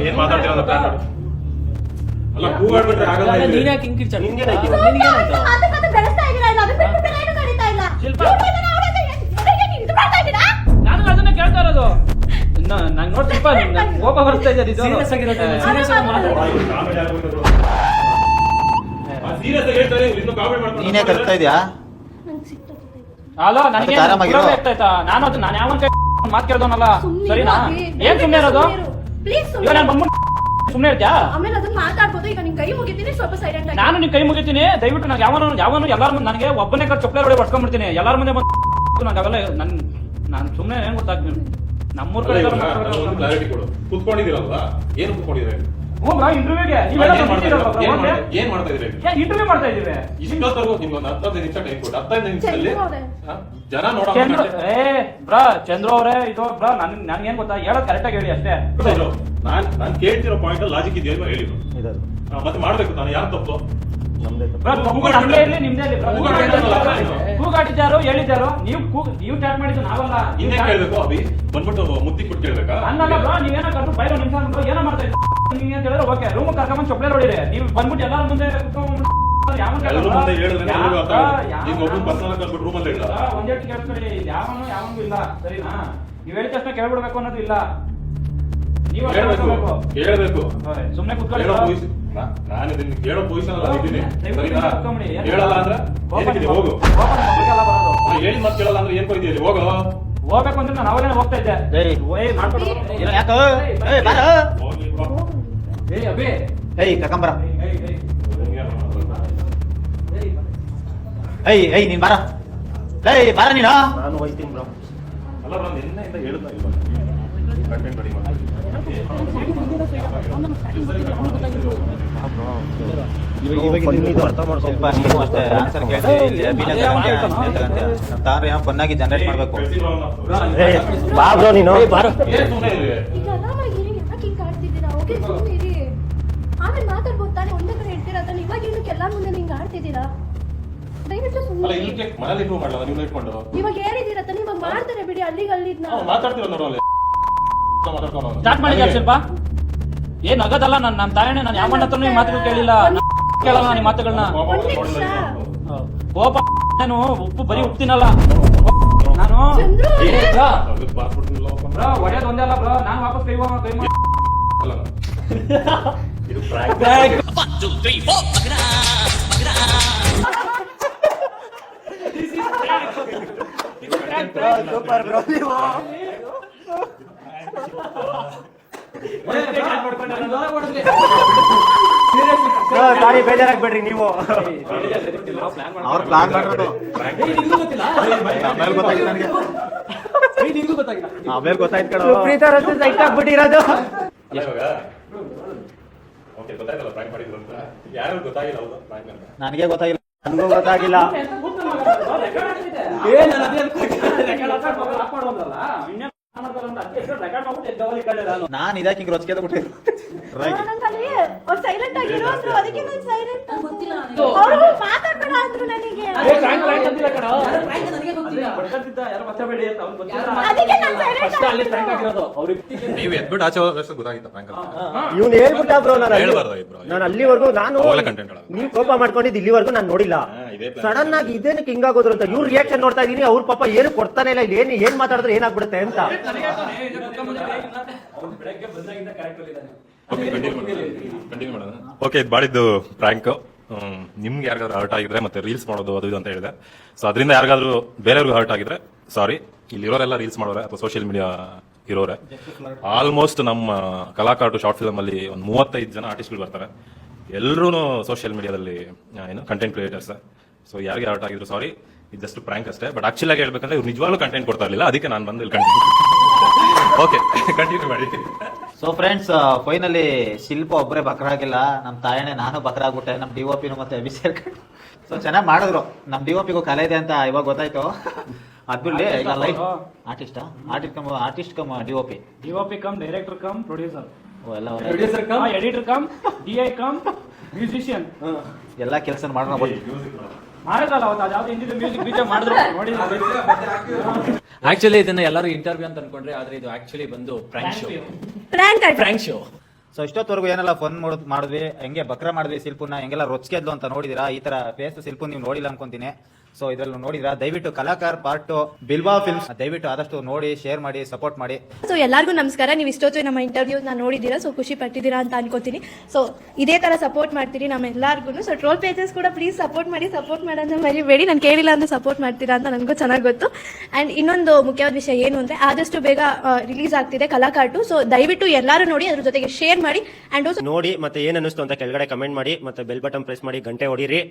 ಏನ್ ಮಾತಾಡ್ತೀರ ಅಂತ ಪ್ಲಾನ್ ಮಾಡಿ. ಅಲ್ಲ ಕೂಗಾಡ್ಬಿಟ್ರೆ ಆಗಲ್ಲ. ನೀನ್ ಯಾಕೆ ಹಿಂಗ್ ಕಿರ್ಚಾಡ್ತಿ? ನಾನು ಅದನ್ನ ಕೇಳ್ತಾ ಇರೋದು. ನಂಗೆ ನೋಡಿ ಸ್ವಲ್ಪ ಕೋಪ ಬರ್ತಾ ಇದೆ. ಸೀರಿಯಸ್ ಆಗಿರೋದು. ನೀನೇ ಕರ್ತಾ ಇದೀಯಾ? ಅಲೋ ನನಗೆ ಆಗ್ತಾಯ್ತಾ? ನಾನು ಯಾವನ್ ಕೈ ಮಾತು ಕೇಳ್ದವನಲ್ಲ, ಸರಿನಾ? ಏನ್ ಸುಮ್ಮನೆ ಇರೋದು? ಇವಾಗ ನಾನು ಬಂದ್ಬಿಟ್ಟು ಸುಮ್ಮನೆ ಇರ್ತೀಯಾ? ನಾನು ನಿನ್ ಕೈ ಮುಗಿತೀನಿ. ದಯವಿಟ್ಟು ನಾನು ಯಾವನು ಎಲ್ಲಾರ ಮುಂದೆ ನನಗೆ ಒಬ್ಬನೇ ಚೊಪ್ಪಲೆ ಹೊಡೆ ಹೊಡ್ಕೊಂಡ್ಬಿಡ್ತೀನಿ. ಎಲ್ಲಾರ ಮುಂದೆ ನಂಗೆ ಅವೆಲ್ಲ ನಾನು ಸುಮ್ಮನೆ ಏನ್ ಗೊತ್ತಾಗ್ತೀನಿ. ನಮ್ಮೂರ್ ಕಡೆ ಕುತ್ಕೊಂಡಿದ್ದೀರಲ್ವಾ? ಏನು ಕುತ್ಕೊಂಡಿದ್ರೆ ಇಂಟರ್ವ್ಯೂಗೆ ಏನ್ ಮಾಡ್ತಾ ಇದ್ರಿ? ಇಂಟರ್ವ್ಯೂ ಮಾಡ್ತಾ ಇದೀವಿ. ಇಷ್ಟೊತ್ತರೆಗೂ ನಿಮ್ಗೊಂದು 15 ನಿಮಿಷ ಟೈಮ್ ಕೊಟ್ಟು 15 ನಿಮಿಷದಲ್ಲಿ ಜನ ನೋಡ. ಬ್ರಾ ಚಂದ್ರು ಅವರೇ, ಇದು ಬ್ರಾ ನನ್ಗೆ ಏನ್ ಗೊತ್ತಾ, ಹೇಳೋದು ಕರೆಕ್ಟ್ ಆಗಿ ಹೇಳಿ ಅಷ್ಟೇ. ನಾನು ಕೇಳ್ತಿರೋ ಪಾಯಿಂಟ್ ಅಲ್ಲಿ ಲಾಜಿಕ್ ಇದೆಯಾ ಹೇಳಿ. ಮತ್ತೆ ಮಾಡ್ಬೇಕು ನಾನು ಯಾರು ತಪ್ಪು? ಕೂಗಾಡಿದ್ದಾರೋ ಹೇಳಿದ್ದಾರೋ ನೀವು ಸ್ಟಾರ್ಟ್ ಮಾಡಿದ್ದು ನಾವಲ್ಲ. ಇನ್ನೇ ಕೇಳ್ಬೇಕು ಅಭಿ ಬಂದ್ಬಿಟ್ಟು ಮುತ್ತಿ ಕೊಟ್ಟು ಕೇಳ್ಬೇಕಾ? ಅನ್ನಲ್ಲ ಬ್ರಾ, ನೀವೇನೋ ಕರ್ದು ಬೈರೋ ನಿಮಿಷ ಏನೋ ಮಾಡ್ತಾ ಇದ್ದೀವಿ ಅಂತ ಹೇಳಿದ್ರೆ ಓಕೆ. ರೂಮ್ ಕರ್ಕೊಂಡ್ ಚೊಪ್ಪಲೆ ಹೊಡಿರಿ. ನೀವು ಬಂದ್ಬಿಟ್ಟು ಎಲ್ಲಾರ ಮುಂದೆ ಒಂದೇಟು ಕೇಳ್ಕೊಳ್ಳಿ. ಯಾವನು ಇಲ್ಲ, ಸರಿನಾ? ನೀವ್ ಹೇಳಿದ ತಕ್ಷಣ ಕೇಳ್ಬಿಡ್ಬೇಕು ಅನ್ನೋದು ಇಲ್ಲ. ನೀವು ಕೇಳಬೇಕು. ಸುಮ್ನೆ ಕುತ್ಕೊಳ್ಳಿ. ನಾನು ಇದನ್ನ ಕೇಳೋ ಪೊಸಿಷನ್ ಇದ್ದೀನಿ, ಸರಿನಾ? ಹೇಳಲ್ಲ ಅಂದ್ರೆ ಹೋಗು. ಹೇಳಿ ಮತ್ತೆ ಕೇಳಲ್ಲ ಅಂದ್ರೆ ಏನ್ ಕೊಯ್ತೀರಿ? ಹೋಗೋ. ಹೋಗ್ಬೇಕು ಅಂದ್ರೆ ನಾನು ಅವಾಗೇನೆ ಹೋಗ್ತಾ ಇದ್ದೆ. ಕಕಂಬರ ನೀನ್ ಬಾರ. ಬಾರ ನೀನು. ನಾನು ಹೋಯ್ತೀನಿ ಬ್ರೋ. ಅಲ್ಲ ಬ್ರೋ, ನಿನ್ನೆಯಿಂದ ಹೇಳ್ತಾ ಇಲ್ವಾ ಕಂಟೆಂಟ್ ರೆಡಿ ಮಾಡಿ. ಫನ್ನಾಗಿ ಜನರೇಟ್ ಮಾಡ್ಬೇಕು. ಆಮೇಲೆ ಮಾತಾಡ್ಬೋದು ತಾನೆ. ಒಂದೇ ಕಡೆ ಹೇಳ್ತೀರಾ ತಾನೆ. ಇವಾಗ ಏನಕ್ಕೆ ಎಲ್ಲಾರ ಮುಂದೆ ನಿಂಗೆ ಆಡ್ತಿದ್ದೀರಾ? ದಯವಿಟ್ಟು ಇವಾಗ ಹೇಳಿದ್ದೀರಾ ತಾನೆ. ಇವಾಗ ಮಾಡ್ತಾರೆ ಬಿಡಿ. ಅಲ್ಲಿಗೆ ಸ್ಟಾರ್ಟ್ ಮಾಡಿದ್ಯಾ ಸ್ವಲ್ಪ? ಏನ್ ಆಗದಲ್ಲ. ನನ್ನ ತಾಯಣ್ಣ ನಾನು ಯಾವ ಹತ್ರನೂ ಈ ಮಾತುಗಳು ಕೇಳಿಲ್ಲ, ಕೇಳಲ್ಲ ನಿಮ್ಮ ಮಾತುಗಳನ್ನ. ಕೋಪ ನಾನು ಉಪ್ಪು ಬರೀ ಉಪ್ತಿನಲ್ಲ ನಾನು. ಒಡೆಯೋದು ಒಂದೇ ಅಲ್ಲ ಬ್ರೋ. ನಾನು ವಾಪಸ್ ಕೈ ಬೇಜಾರಾಗ್ಬೇಡ್ರಿ ನೀವು. ಅವ್ರ ಪ್ಲಾನ್ ಮಾಡಿರೋದು ಆಮೇಲೆ ಗೊತ್ತಾಯ್ತು ಕಣ. ಸೈಟ್ ಆಗ್ಬಿಟ್ಟಿರೋದು. ನನಗೆ ಗೊತ್ತಾಗಿಲ್ಲ. ನನಗೂ ಗೊತ್ತಾಗಿಲ್ಲ. ನಾನು ಇದಕ್ಕೆ ಹಿಂಗ್ ರೊಚ್ಕೆ ಬಿಟ್ಟೆ. ಸೈಲೆಂಟ್ ಆಗಿರೋ ಅದಕ್ಕೆ ನಾನು ಸೈಲೆಂಟ್ ಗೊತ್ತಿಲ್ಲ. ಮಾತಾಡ್ಬೇಡ ಅಂದ್ರು ನನಗೆ. ನೀವು ಎದ್ಬಿಟ್ಟು ಆಚೆ ಹೋಗೋಷ್ಟು ಗೊತ್ತಾಗಿತ್ತ ಫ್ರಾಂಕ್ ಇವ್ನು ಹೇಳ್ಬಿಟ್ಟ ಬ್ರೋ. ನಾನು ಅಲ್ಲಿವರೆಗೂ ನೀವು ಕೋಪ ಮಾಡ್ಕೊಂಡಿದ್ದು ಇಲ್ಲಿವರೆಗೂ ನಾನು ನೋಡಿಲ್ಲ. ಸಡನ್ ಆಗಿ ಇದೇನಕ್ಕೆ ಹಿಂಗಾಗೋದ್ರು ಅಂತ ಇವ್ರ ರಿಯಾಕ್ಷನ್ ನೋಡ್ತಾ ಇದೀನಿ. ಅವ್ರ ಪಾಪ ಏನು ಕೊಡ್ತಾನೆ ಇಲ್ಲ. ಇಲ್ಲಿ ಏನ್ ಮಾತಾಡಿದ್ರೆ ಏನಾಗ್ಬಿಡುತ್ತೆ ಅಂತ. ಓಕೆ, ಇದು ಮಾಡಿದ್ದು ಪ್ರ್ಯಾಂಕ್. ನಿಮ್ಗೆ ಯಾರಿಗಾದ್ರು ಹರ್ಟ್ ಆಗಿದ್ರೆ ಮತ್ತೆ ರೀಲ್ಸ್ ಮಾಡೋದು ಅದು ಇದು ಅಂತ ಹೇಳಿದೆ. ಸೊ ಅದರಿಂದ ಯಾರಿಗಾದ್ರೂ ಬೇರೆಯವ್ರಿಗೆ ಹರ್ಟ್ ಆಗಿದ್ರೆ ಸಾರಿ. ಇಲ್ಲಿರೋರೆಲ್ಲ ರೀಲ್ಸ್ ಮಾಡೋರೆ ಅಥವಾ ಸೋಷಿಯಲ್ ಮೀಡಿಯಾ ಇರೋರೆ. ಆಲ್ಮೋಸ್ಟ್ ನಮ್ಮ ಕಲಾಕಾರು ಶಾರ್ಟ್ ಫಿಲ್ಮ್ ಅಲ್ಲಿ ಒಂದು 35 ಜನ ಆರ್ಟಿಸ್ಟ್ಗಳು ಬರ್ತಾರೆ. ಎಲ್ಲರೂ ಸೋಷಿಯಲ್ ಮೀಡಿಯಾದಲ್ಲಿ ಏನು ಕಂಟೆಂಟ್ ಕ್ರಿಯೇಟರ್ಸ್. ಸೊ ಯಾರಿಗೆ ಹರ್ಟ್ ಆಗಿದ್ರು ಸಾರಿ. ಇದು ಜಸ್ಟ್ ಪ್ರ್ಯಾಂಕ್ ಅಷ್ಟೇ. ಬಟ್ ಆಕ್ಚುಲಿ ಆಗಿ ಹೇಳ್ಬೇಕಂದ್ರೆ ಇವ್ರು ನಿಜವಾಗ್ಲೂ ಕಂಟೆಂಟ್ ಕೊಡ್ತಾ ಇರಲಿಲ್ಲ. ಅದಕ್ಕೆ ನಾನು ಬಂದು ಇಲ್ಲಿ ಕಂಟಿನ್ಯೂ. ಓಕೆ, ಕಂಟಿನ್ಯೂ ಮಾಡಿ. ಸೊ ಫ್ರೆಂಡ್ಸ್, ಫೈನಲಿ ಶಿಲ್ಪ ಒಬ್ಬರೇ ಬಕ್ರಾಗಿಲ್ಲ. ನಮ್ಮ ತಾಯಣ್ಣ ನಾನು ಬಕ್ರಾಗ್ಬಿಟ್ಟೆ. ನಮ್ಮ DOP ಮತ್ತೆ ಅಭಿಷೇಕ್ ಸೊ ಚೆನ್ನಾಗಿ ಮಾಡಿದ್ರು. ನಮ್ಮ DOPಗೂ ಕಲೆ ಇದೆ ಅಂತ ಇವಾಗ ಗೊತ್ತಾಯ್ತು. ಅದ್ಬಿಡ್ಲಿ ಈಗ light artist cum DOP cum director cum producer. ಎಲ್ಲ producer cum editor cum DI cum musician. ಎಲ್ಲ ಕೆಲಸ ಮಾಡೋಣ. ಮಾಡಿದ್ರಲ್ಲ ಅವತ್ತು ಅದ್ಯಾವ್ದು ಹಿಂದಿದ್ದು ಮ್ಯೂಸಿಕ್ ಬೀಜ ಮಾಡಿದ್ರು ನೋಡಿ. ಆಕ್ಚುಲಿ ಇದನ್ನ ಎಲ್ಲರೂ ಇಂಟರ್ವ್ಯೂ ಅಂತ ಅನ್ಕೊಂಡ್ರೆ ಆದ್ರೆ ಇದು ಆಕ್ಚುಲಿ ಬಂದು prank show. Prank show. So ಇಷ್ಟೊತ್ತವರೆಗೂ ಏನೆಲ್ಲ ಫನ್ ಮಾಡಿದ್ವಿ, ಹೆಂಗೆ ಬಕ್ರ ಮಾಡಿದ್ವಿ ಶಿಲ್ಪುನ, ಹೆಂಗೆಲ್ಲ ರೊಚ್ಗೆದ್ಲು ಅಂತ ನೋಡಿದಿರಾ. ಈ ತರ ಫೇಸ್ ಶಿಲ್ಪು ನೀವು ನೋಡಿಲ್ಲ ಅನ್ಕೊಂತೀನಿ. ಸೊ ಇದ್ರಲ್ಲಿ ನೋಡಿದ್ರಾ, ದಯವಿಟ್ಟು ಕಲಾಕಾರ್ ಪಾರ್ಟ್ ಬಿಲ್ವಾ ಫಿಲ್ಮ್ಸ್ ದಯವಿಟ್ಟು ಆದಷ್ಟು ನೋಡಿ, ಶೇರ್ ಮಾಡಿ, ಸಪೋರ್ಟ್ ಮಾಡಿ. ಸೊ ಎಲ್ಲರಿಗೂ ನಮಸ್ಕಾರ. ನೀವು ಇಷ್ಟೊತ್ತು ನಮ್ಮ ಇಂಟರ್ವ್ಯೂನ ನೋಡಿದ್ದೀರಾ, ಸೊ ಖುಷಿ ಪಟ್ಟಿದ್ದೀರಾ ಅಂತ ಅನ್ಕೋತೀನಿ. ಸೊ ಇದೇ ತರ ಸಪೋರ್ಟ್ ಮಾಡ್ತೀರಿ ನಮ್ಮೆಲ್ಲರಿಗೂ. ಸೊ ಟ್ರೋಲ್ ಪೇಜಸ್ ಕೂಡ ಪ್ಲೀಸ್ ಸಪೋರ್ಟ್ ಮಾಡೋದನ್ನ ಮರಿಬೇಡಿ. ನಾನು ಕೇಳಿಲ್ಲ ಅಂದ್ರೆ ಸಪೋರ್ಟ್ ಮಾಡ್ತೀರಾ ಅಂತ ನನಗೂ ಚೆನ್ನಾಗಿ ಗೊತ್ತು. ಆ್ಯಂಡ್ ಇನ್ನೊಂದು ಮುಖ್ಯವಾದ ವಿಷಯ ಏನು ಅಂದರೆ, ಆದಷ್ಟು ಬೇಗ ರಿಲೀಸ್ ಆಗ್ತಿದೆ ಕಲಾಕಾರ್ಟು. ಸೊ ದಯವಿಟ್ಟು ಎಲ್ಲರೂ ನೋಡಿ, ಅದ್ರ ಜೊತೆಗೆ ಶೇರ್ ಮಾಡಿ. ಆ್ಯಂಡ್ ನೋಡಿ ಮತ್ತೆ ಏನ್ ಅನ್ನಿಸ್ತು ಅಂತ ಕೆಳಗಡೆ ಕಮೆಂಟ್ ಮಾಡಿ, ಮತ್ತೆ ಬೆಲ್ ಬಟನ್ ಪ್ರೆಸ್ ಮಾಡಿ, ಗಂಟೆ ಹೊಡೀರಿ.